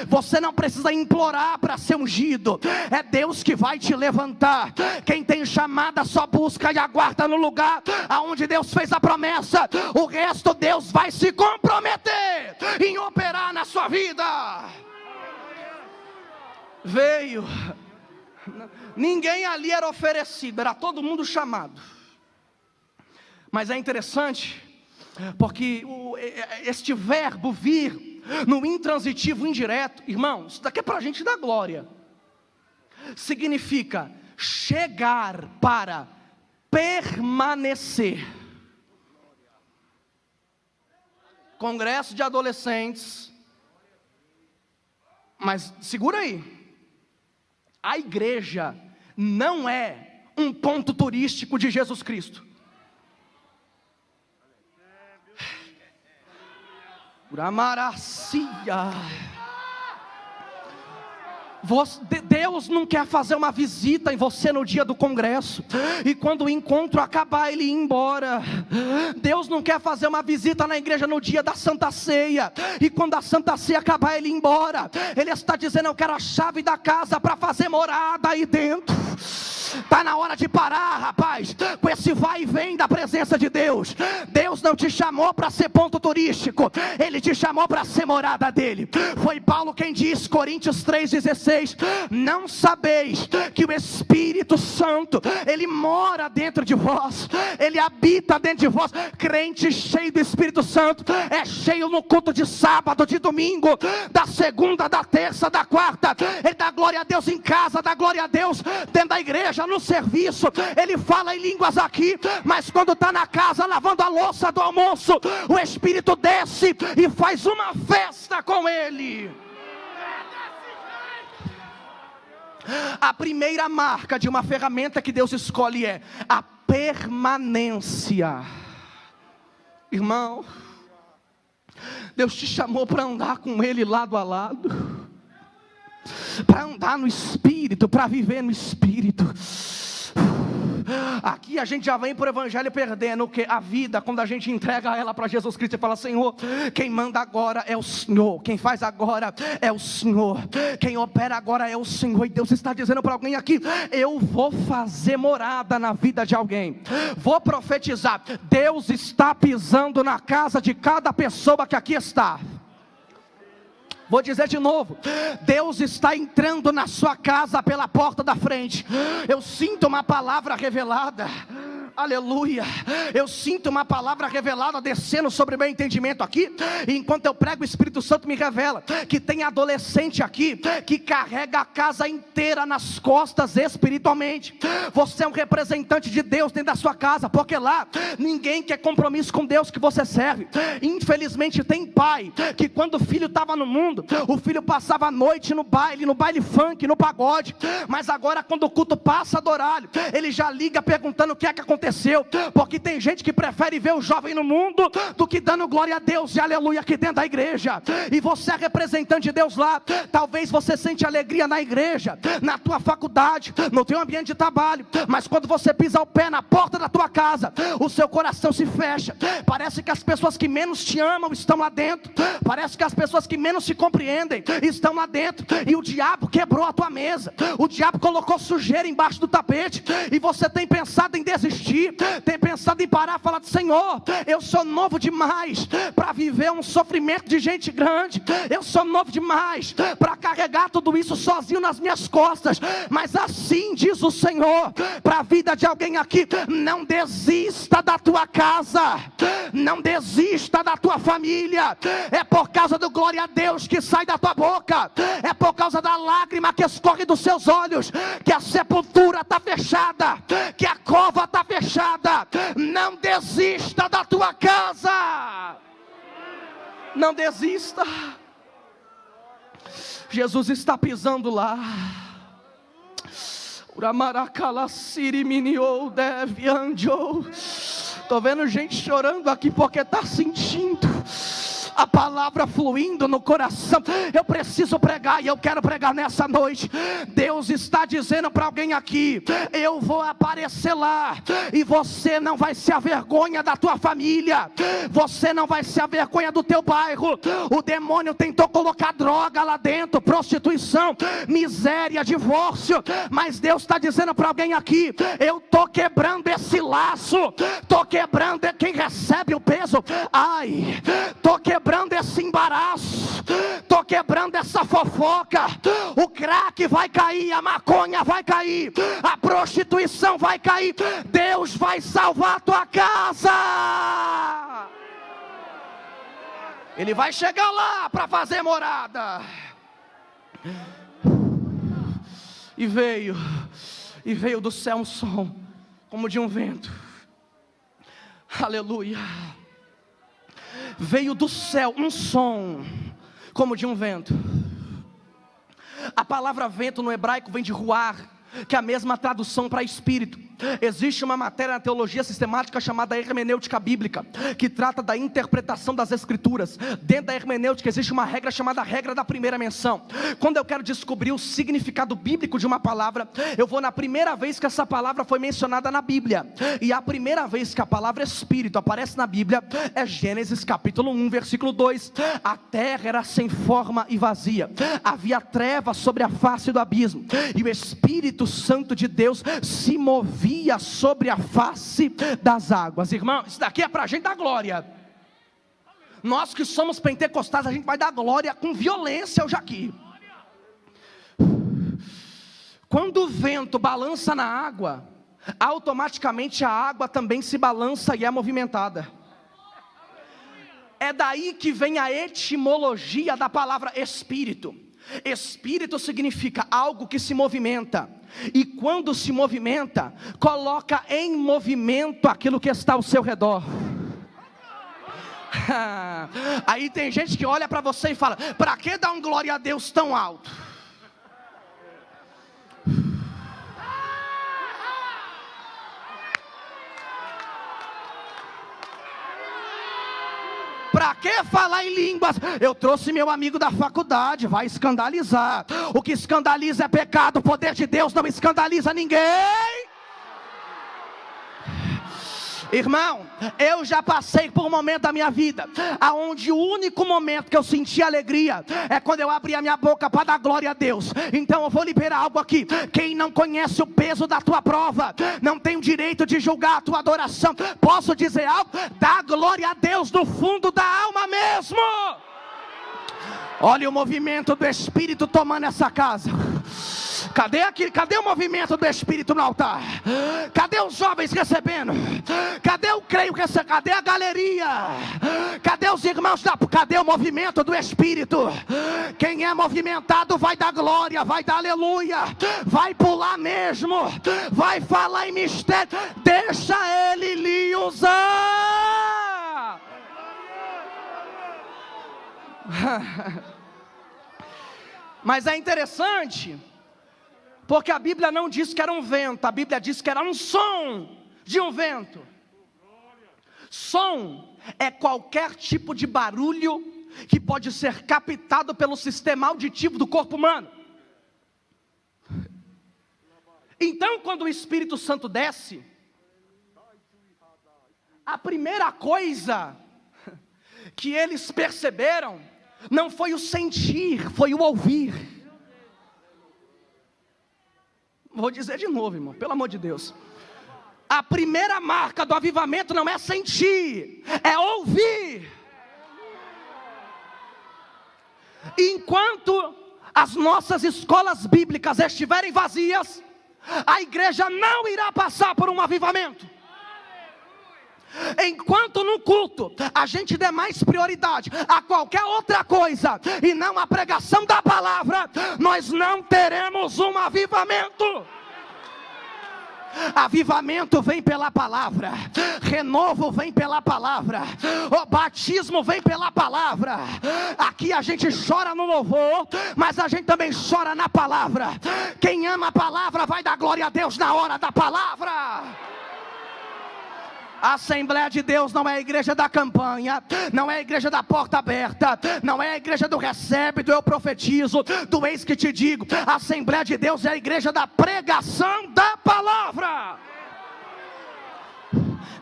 Você não precisa implorar para ser ungido, é Deus que vai te levantar. Quem tem chamada só busca e aguarda no lugar aonde Deus fez a promessa. O resto Deus vai se comprometer em operar na sua vida. Veio, ninguém ali era oferecido, era todo mundo chamado. Mas é interessante, porque este verbo vir, no intransitivo indireto, irmãos, isso daqui é para a gente dar glória, significa chegar para permanecer. Congresso de adolescentes, mas segura aí, a igreja não é um ponto turístico de Jesus Cristo. Deus não quer fazer uma visita em você no dia do congresso e quando o encontro acabar ele ir embora. Deus não quer fazer uma visita na igreja no dia da Santa Ceia e quando a Santa Ceia acabar ele ir embora. Ele está dizendo: eu quero a chave da casa para fazer morada aí dentro. Está na hora de parar, rapaz, com esse vai e vem da presença de Deus. Deus não te chamou para ser ponto turístico, Ele te chamou para ser morada dEle. Foi Paulo quem diz, Coríntios 3,16: não sabeis que o Espírito Santo, Ele mora dentro de vós, Ele habita dentro de vós. Crente cheio do Espírito Santo é cheio no culto de sábado, de domingo, da segunda, da terça, da quarta. Ele dá glória a Deus em casa, dá glória a Deus dentro da igreja, no serviço, ele fala em línguas aqui, mas quando está na casa lavando a louça do almoço, o Espírito desce e faz uma festa com ele. A primeira marca de uma ferramenta que Deus escolhe é a permanência. Irmão, Deus te chamou para andar com Ele lado a lado, para andar no Espírito, para viver no Espírito. Aqui a gente já vem para o evangelho perdendo o que? A vida, quando a gente entrega ela para Jesus Cristo e fala: Senhor, quem manda agora é o Senhor, quem faz agora é o Senhor, quem opera agora é o Senhor. E Deus está dizendo para alguém aqui: eu vou fazer morada na vida de alguém, vou profetizar. Deus está pisando na casa de cada pessoa que aqui está. Vou dizer de novo, Deus está entrando na sua casa pela porta da frente. Eu sinto uma palavra revelada. Aleluia, eu sinto uma palavra revelada descendo sobre o meu entendimento aqui. E enquanto eu prego, o Espírito Santo me revela que tem adolescente aqui que carrega a casa inteira nas costas espiritualmente. Você é um representante de Deus dentro da sua casa, porque lá ninguém quer compromisso com Deus que você serve. Infelizmente tem pai que quando o filho estava no mundo, o filho passava a noite no baile funk, no pagode. Mas agora quando o culto passa do horário, ele já liga perguntando o que é que aconteceu. Porque tem gente que prefere ver o jovem no mundo do que dando glória a Deus e aleluia aqui dentro da igreja. E você é representante de Deus lá. Talvez você sente alegria na igreja, na tua faculdade, no teu ambiente de trabalho, mas quando você pisa o pé na porta da tua casa, o seu coração se fecha. Parece que as pessoas que menos te amam estão lá dentro. Parece que as pessoas que menos te compreendem estão lá dentro. E o diabo quebrou a tua mesa, o diabo colocou sujeira embaixo do tapete, e você tem pensado em desistir, tem pensado em parar e falar: Senhor, eu sou novo demais para viver um sofrimento de gente grande, eu sou novo demais para carregar tudo isso sozinho nas minhas costas. Mas assim diz o Senhor para a vida de alguém aqui: não desista da tua casa, não desista da tua família. É por causa do glória a Deus que sai da tua boca, é por causa da lágrima que escorre dos seus olhos, que a sepultura está fechada, que a cova está fechada. Não desista da tua casa. Não desista. Jesus está pisando lá. Estou vendo gente chorando aqui porque está sentindo a palavra fluindo no coração. Eu preciso pregar e eu quero pregar nessa noite. Deus está dizendo para alguém aqui: eu vou aparecer lá, e você não vai ser a vergonha da tua família, você não vai ser a vergonha do teu bairro. O demônio tentou colocar droga lá dentro, prostituição, miséria, divórcio, mas Deus está dizendo para alguém aqui: eu estou quebrando esse laço, estou quebrando quem recebe o peso, estou quebrando esse embaraço, estou quebrando essa fofoca. O crack vai cair, a maconha vai cair, a prostituição vai cair. Deus vai salvar a tua casa. Ele vai chegar lá para fazer morada. E veio do céu um som como de um vento. Aleluia. Veio do céu um som como de um vento. A palavra vento no hebraico vem de ruar, que é a mesma tradução para espírito. Existe uma matéria na teologia sistemática chamada hermenêutica bíblica, que trata da interpretação das escrituras. Dentro da hermenêutica existe uma regra chamada regra da primeira menção. Quando eu quero descobrir o significado bíblico de uma palavra, eu vou na primeira vez que essa palavra foi mencionada na Bíblia. E a primeira vez que a palavra espírito aparece na Bíblia é Gênesis capítulo 1, versículo 2. A terra era sem forma e vazia, havia trevas sobre a face do abismo, e o Espírito Santo de Deus se movia sobre a face das águas. Irmão, isso daqui é para a gente dar glória. Nós que somos pentecostais, a gente vai dar glória com violência hoje aqui. Quando o vento balança na água, automaticamente a água também se balança e é movimentada. É daí que vem a etimologia da palavra espírito. Espírito significa algo que se movimenta, e quando se movimenta, coloca em movimento aquilo que está ao seu redor. Aí tem gente que olha para você e fala: para que dar um glória a Deus tão alto? Para que falar em línguas? Eu trouxe meu amigo da faculdade, vai escandalizar. O que escandaliza é pecado, o poder de Deus não escandaliza ninguém. Irmão, eu já passei por um momento da minha vida aonde o único momento que eu senti alegria é quando eu abri a minha boca para dar glória a Deus. Então eu vou liberar algo aqui. Quem não conhece o peso da tua prova não tem o direito de julgar a tua adoração. Posso dizer algo? Dá glória a Deus do fundo da alma mesmo. Olha o movimento do Espírito tomando essa casa. Cadê o movimento do Espírito no altar? Cadê os jovens recebendo? Cadê o creio recebendo? Cadê a galeria? Cadê os irmãos? Cadê o movimento do Espírito? Quem é movimentado vai dar glória, vai dar aleluia, vai pular mesmo, vai falar em mistério. Deixa Ele lhe usar. Mas é interessante, porque a Bíblia não diz que era um vento, a Bíblia diz que era um som de um vento. Som é qualquer tipo de barulho que pode ser captado pelo sistema auditivo do corpo humano. Então, quando o Espírito Santo desce, a primeira coisa que eles perceberam não foi o sentir, foi o ouvir. Vou dizer de novo, irmão, pelo amor de Deus. A primeira marca do avivamento não é sentir, é ouvir. Enquanto as nossas escolas bíblicas estiverem vazias, a igreja não irá passar por um avivamento. Enquanto no culto a gente der mais prioridade a qualquer outra coisa e não a pregação da palavra, nós não teremos um avivamento. Avivamento vem pela palavra, renovo vem pela palavra, o batismo vem pela palavra. Aqui a gente chora no louvor, mas a gente também chora na palavra. Quem ama a palavra vai dar glória a Deus na hora da palavra. A Assembleia de Deus não é a igreja da campanha, não é a igreja da porta aberta, não é a igreja do recebe, do eu profetizo, do eis que te digo. A Assembleia de Deus é a igreja da pregação da palavra.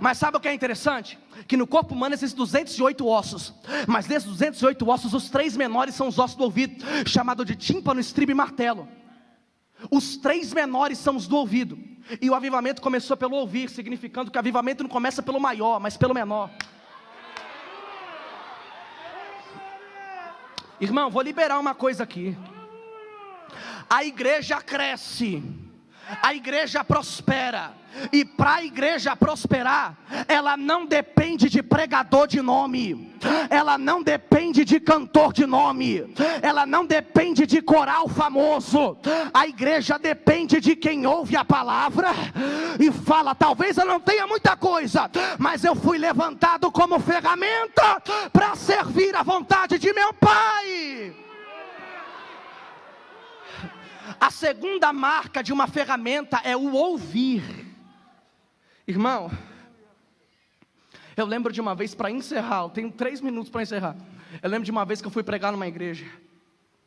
Mas sabe o que é interessante? Que no corpo humano existem 208 ossos, mas desses 208 ossos, os 3 menores são os ossos do ouvido, chamado de tímpano, estribo e martelo. Os 3 menores são os do ouvido. E o avivamento começou pelo ouvir, significando que o avivamento não começa pelo maior, mas pelo menor. Irmão, vou liberar uma coisa aqui. A igreja cresce, a igreja prospera. E para a igreja prosperar, ela não depende de pregador de nome, ela não depende de cantor de nome, ela não depende de coral famoso. A igreja depende de quem ouve a palavra e fala: talvez eu não tenha muita coisa, mas eu fui levantado como ferramenta para servir a vontade de meu Pai. A segunda marca de uma ferramenta é o ouvir. Irmão, eu lembro de uma vez, para encerrar, eu tenho 3 minutos para encerrar. Eu lembro de uma vez que eu fui pregar numa igreja.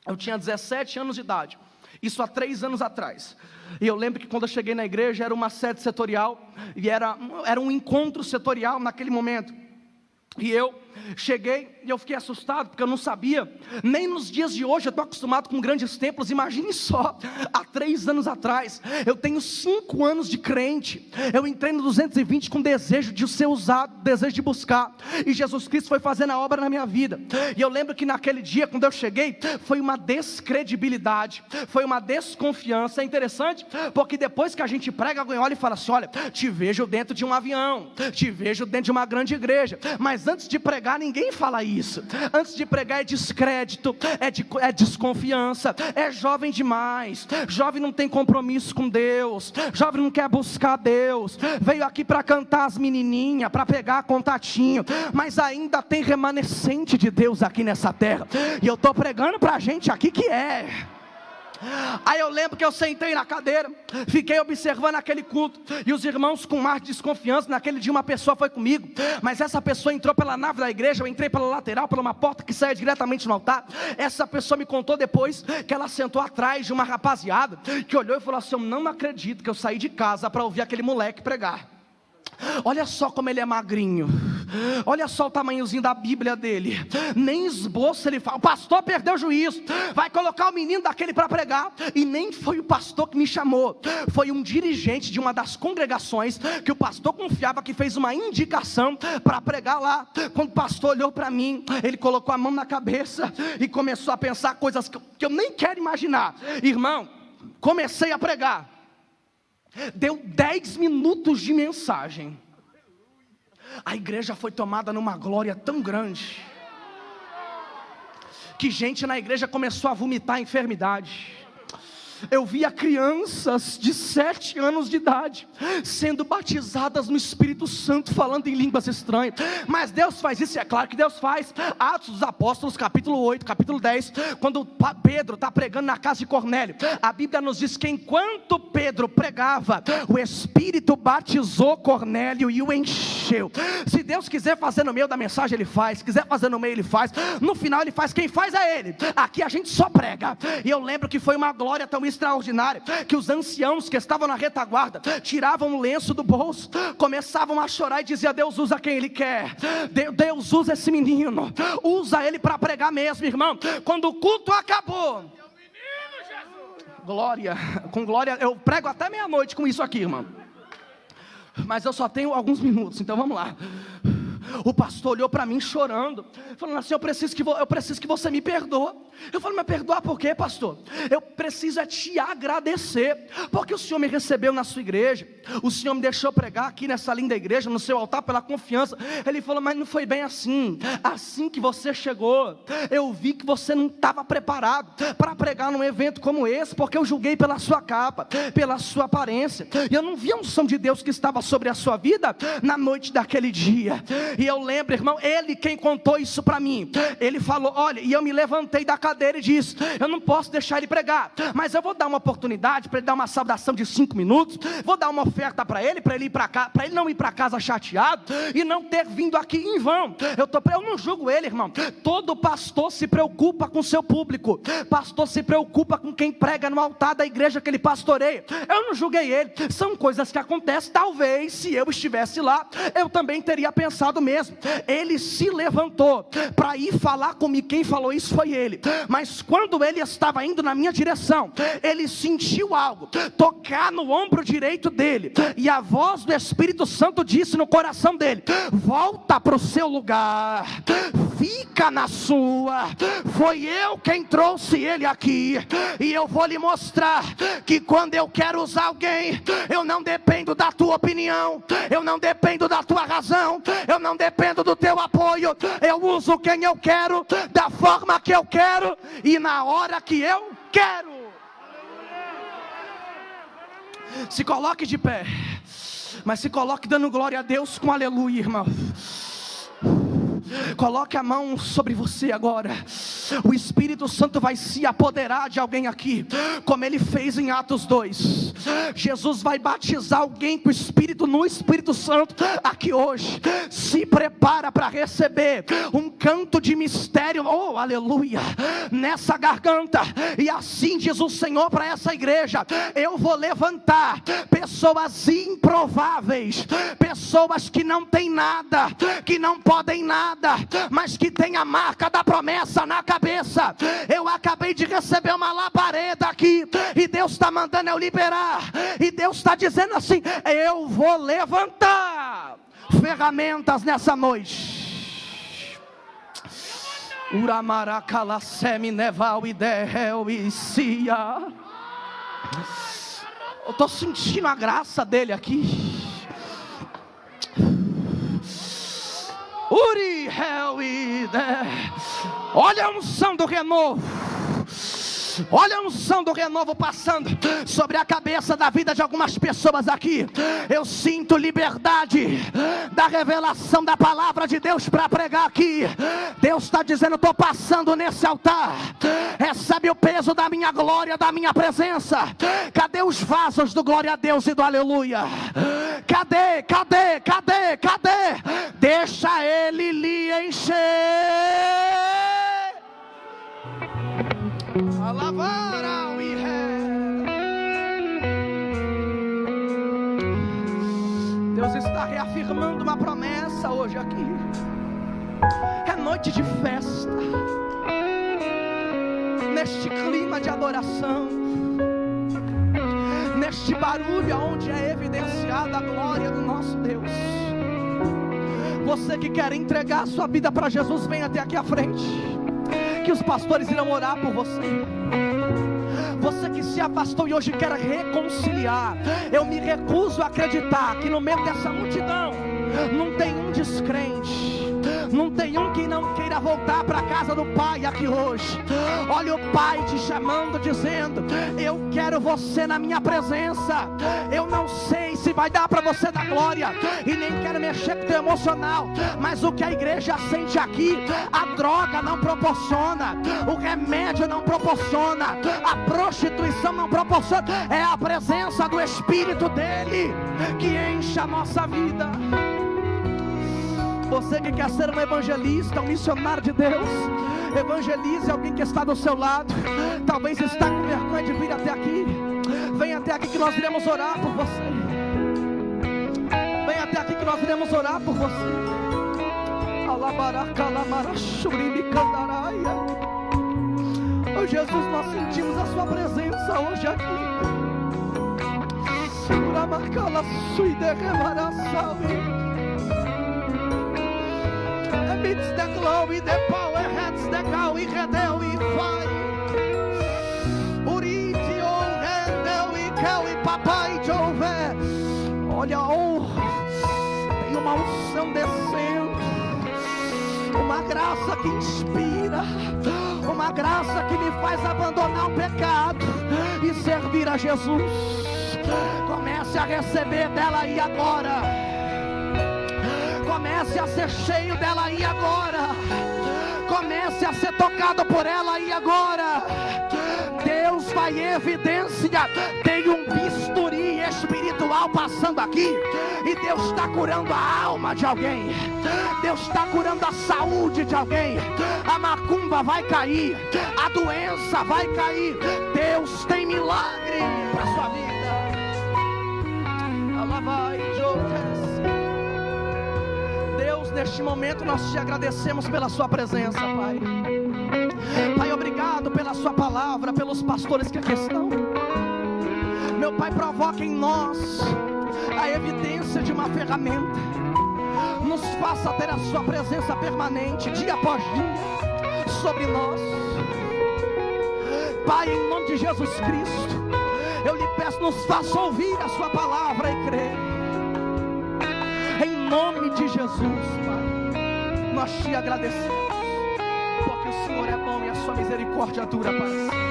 Eu tinha 17 anos de idade, isso há 3 anos atrás. E eu lembro que quando eu cheguei na igreja, era uma sede setorial, e era um encontro setorial naquele momento. E eu cheguei e eu fiquei assustado, porque eu não sabia. Nem nos dias de hoje eu estou acostumado com grandes templos. Imagine só, há 3 anos atrás, eu tenho 5 anos de crente. Eu entrei no 220 com desejo de ser usado, desejo de buscar. E Jesus Cristo foi fazendo a obra na minha vida. E eu lembro que naquele dia, quando eu cheguei, foi uma descredibilidade, foi uma desconfiança. É interessante, porque depois que a gente prega, alguém olha e fala assim: olha, te vejo dentro de um avião, te vejo dentro de uma grande igreja. Mas antes de pregar, ninguém fala isso. Antes de pregar é descrédito, é desconfiança, é jovem demais, jovem não tem compromisso com Deus, jovem não quer buscar Deus, veio aqui para cantar as menininhas, para pegar contatinho, mas ainda tem remanescente de Deus aqui nessa terra. E eu estou pregando para a gente aqui que é. Aí eu lembro que eu sentei na cadeira, fiquei observando aquele culto, e os irmãos com mar de desconfiança. Naquele dia uma pessoa foi comigo, mas essa pessoa entrou pela nave da igreja. Eu entrei pela lateral, por uma porta que saia diretamente no altar. Essa pessoa me contou depois que ela sentou atrás de uma rapaziada, que olhou e falou assim: eu não acredito que eu saí de casa para ouvir aquele moleque pregar. Olha só como ele é magrinho, olha só o tamanhozinho da Bíblia dele, nem esboço ele fala. O pastor perdeu o juízo, vai colocar o menino daquele para pregar. E nem foi o pastor que me chamou, foi um dirigente de uma das congregações que o pastor confiava, que fez uma indicação para pregar lá. Quando o pastor olhou para mim, ele colocou a mão na cabeça e começou a pensar coisas que eu nem quero imaginar. Irmão, comecei a pregar. Deu 10 minutos de mensagem, a igreja foi tomada numa glória tão grande, que gente na igreja começou a vomitar a enfermidade. Eu via crianças de 7 anos de idade sendo batizadas no Espírito Santo, falando em línguas estranhas. Mas Deus faz isso, é claro que Deus faz. Atos dos Apóstolos, capítulo 8, capítulo 10, quando Pedro está pregando na casa de Cornélio, a Bíblia nos diz que enquanto Pedro pregava, o Espírito batizou Cornélio e o encheu. Se Deus quiser fazer no meio da mensagem, Ele faz. Se quiser fazer no meio, Ele faz. No final Ele faz, quem faz é Ele. Aqui a gente só prega. E eu lembro que foi uma glória tão extraordinária, que os anciãos que estavam na retaguarda tiravam o lenço do bolso, começavam a chorar e diziam: Deus usa quem Ele quer, Deus usa esse menino, usa ele para pregar mesmo. Irmão, quando o culto acabou, glória, com glória, eu prego até meia-noite com isso aqui, irmão, mas eu só tenho alguns minutos, então vamos lá. O pastor olhou para mim chorando, falando assim: eu preciso que você me perdoe. Eu falei: mas perdoar por quê, pastor? Eu preciso te agradecer, porque o Senhor me recebeu na sua igreja, o Senhor me deixou pregar aqui nessa linda igreja, no seu altar, pela confiança. Ele falou: mas não foi bem assim. Assim que você chegou, eu vi que você não estava preparado para pregar num evento como esse, porque eu julguei pela sua capa, pela sua aparência, e eu não vi a unção de Deus que estava sobre a sua vida na noite daquele dia. E eu lembro, irmão, ele quem contou isso para mim. Ele falou: olha, e eu me levantei da cadeira e disse: eu não posso deixar ele pregar, mas eu vou dar uma oportunidade para ele dar uma saudação de 5 minutos, vou dar uma oferta para ele ir para cá, para ele não ir para casa chateado e não ter vindo aqui em vão. Eu não julgo ele, irmão. Todo pastor se preocupa com o seu público, pastor se preocupa com quem prega no altar da igreja que ele pastoreia. Eu não julguei ele, são coisas que acontecem. Talvez se eu estivesse lá, eu também teria pensado mesmo. Ele se levantou para ir falar comigo. Quem falou isso foi ele. Mas quando ele estava indo na minha direção, ele sentiu algo tocar no ombro direito dele, e a voz do Espírito Santo disse no coração dele: volta para o seu lugar, fica na sua. Foi eu quem trouxe ele aqui, e eu vou lhe mostrar que quando eu quero usar alguém, eu não dependo da tua opinião, eu não dependo da tua razão, eu não dependo do teu apoio. Eu uso quem eu quero, da forma que eu quero e na hora que eu quero. Se coloque de pé, mas se coloque dando glória a Deus com aleluia, irmão. Coloque a mão sobre você agora. O Espírito Santo vai se apoderar de alguém aqui, como ele fez em Atos 2. Jesus vai batizar alguém com o Espírito, no Espírito Santo aqui hoje. Se prepara para receber um canto de mistério, oh aleluia, nessa garganta. E assim diz o Senhor para essa igreja: eu vou levantar pessoas improváveis, pessoas que não têm nada, que não podem nada, mas que tem a marca da promessa na cabeça. Eu acabei de receber uma labareda aqui, e Deus está mandando eu liberar, e Deus está dizendo assim: eu vou levantar ferramentas nessa noite. Uramaracalasemi neval e derrel e cia. Eu estou sentindo a graça dele aqui. Uri, hell e olha a unção do renovo. Olha a unção do renovo passando sobre a cabeça da vida de algumas pessoas aqui. Eu sinto liberdade da revelação da palavra de Deus para pregar aqui. Deus está dizendo: estou passando nesse altar, recebe o peso da minha glória, da minha presença. Cadê os vasos do glória a Deus e do aleluia? Cadê? Deixa ele lhe encher. Deus está reafirmando uma promessa hoje aqui. É noite de festa, neste clima de adoração, neste barulho onde é evidenciada a glória do nosso Deus. Você que quer entregar a sua vida para Jesus, vem até aqui à frente, que os pastores irão orar por você. Você que se afastou e hoje quer reconciliar, eu me recuso a acreditar que no meio dessa multidão não tem um descrente, não tem um que não queira voltar para a casa do Pai aqui hoje. Olha o Pai te chamando, dizendo: eu quero você na minha presença. Eu não sei se vai dar para você dar glória, e nem quero mexer com o teu emocional, mas o que a igreja sente aqui, a droga não proporciona, o remédio não proporciona, a prostituição não proporciona. É a presença do Espírito dele que enche a nossa vida. Você que quer ser um evangelista, um missionário de Deus, evangelize alguém que está do seu lado. Talvez está com vergonha de vir até aqui. Vem até aqui que nós iremos orar por você. Vem até aqui que nós iremos orar por você. Oh Jesus, nós sentimos a sua presença hoje aqui. amidst the glory, the power hands the cow, e redeu e vai. Uritio, rendeu e céu e papai Jové. Olha, tem uma unção descendo, uma graça que inspira, uma graça que me faz abandonar o pecado e servir a Jesus. Comece a receber dela aí agora. Comece a ser cheio dela aí agora. Comece a ser tocado por ela aí agora. Deus vai evidenciar. Tem um bisturi espiritual passando aqui, e Deus está curando a alma de alguém. Deus está curando a saúde de alguém. A macumba vai cair, a doença vai cair. Deus tem milagre para a sua vida. Deus, neste momento nós te agradecemos pela sua presença, Pai. Pai, obrigado pela sua palavra, pelos pastores que aqui estão. Meu Pai, provoca em nós a evidência de uma ferramenta. Nos faça ter a sua presença permanente, dia após dia, sobre nós. Pai, em nome de Jesus Cristo, eu lhe peço, nos faça ouvir a sua palavra e crer. Em nome de Jesus, Pai, nós te agradecemos, porque o Senhor é bom e a sua misericórdia dura para sempre.